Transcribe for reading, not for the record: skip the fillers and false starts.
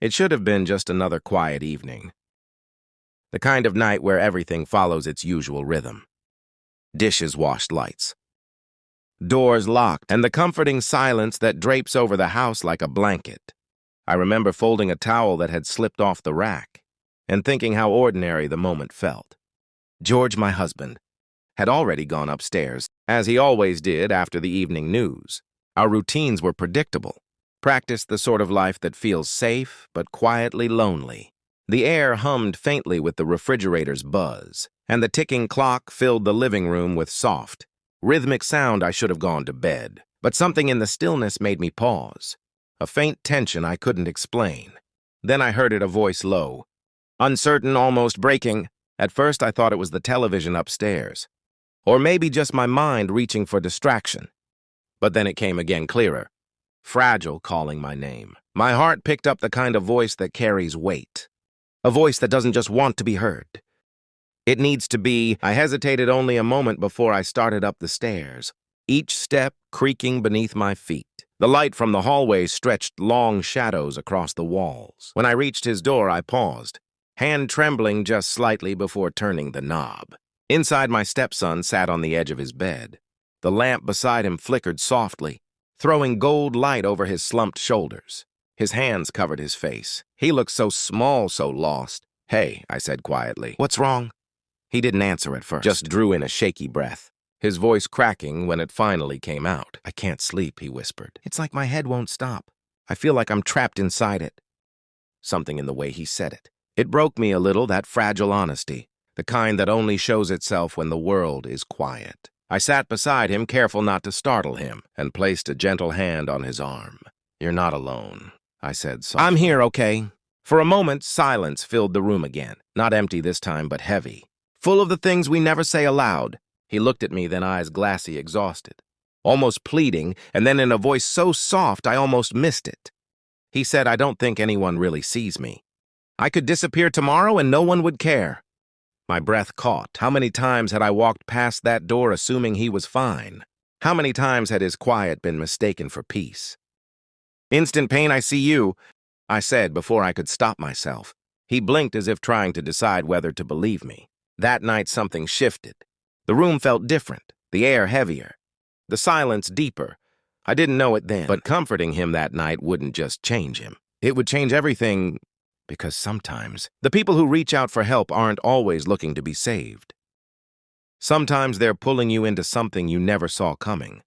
It should have been just another quiet evening. The kind of night where everything follows its usual rhythm. Dishes washed, lights, doors locked, and the comforting silence that drapes over the house like a blanket. I remember folding a towel that had slipped off the rack and thinking how ordinary the moment felt. George, my husband, had already gone upstairs, as he always did after the evening news. Our routines were predictable, practiced the sort of life that feels safe but quietly lonely. The air hummed faintly with the refrigerator's buzz, and the ticking clock filled the living room with soft, rhythmic sound. I should have gone to bed, but something in the stillness made me pause, a faint tension I couldn't explain. Then I heard it, a voice low, uncertain, almost breaking. At first I thought it was the television upstairs, or maybe just my mind reaching for distraction. But then it came again, clearer, fragile, calling my name. My heart picked up the kind of voice that carries weight, a voice that doesn't just want to be heard. It needs to be. I hesitated only a moment before I started up the stairs, each step creaking beneath my feet. The light from the hallway stretched long shadows across the walls. When I reached his door, I paused, hand trembling just slightly before turning the knob. Inside, my stepson sat on the edge of his bed. The lamp beside him flickered softly, throwing gold light over his slumped shoulders. His hands covered his face. He looked so small, so lost. "Hey," I said quietly. "What's wrong?" He didn't answer at first, just drew in a shaky breath, his voice cracking when it finally came out. "I can't sleep," he whispered. "It's like my head won't stop. I feel like I'm trapped inside it." Something in the way he said it. It broke me a little, that fragile honesty, the kind that only shows itself when the world is quiet. I sat beside him, careful not to startle him, and placed a gentle hand on his arm. "You're not alone," I said softly. "I'm here, okay?" For a moment, silence filled the room again, not empty this time, but heavy, full of the things we never say aloud. He looked at me, then eyes glassy, exhausted, almost pleading, and then in a voice so soft I almost missed it. He said, "I don't think anyone really sees me. I could disappear tomorrow and no one would care." My breath caught. How many times had I walked past that door assuming he was fine? How many times had his quiet been mistaken for peace? "Instant pain, I see you," I said before I could stop myself. He blinked as if trying to decide whether to believe me. That night something shifted. The room felt different, the air heavier, the silence deeper. I didn't know it then, but comforting him that night wouldn't just change him. It would change everything, because sometimes the people who reach out for help aren't always looking to be saved. Sometimes they're pulling you into something you never saw coming.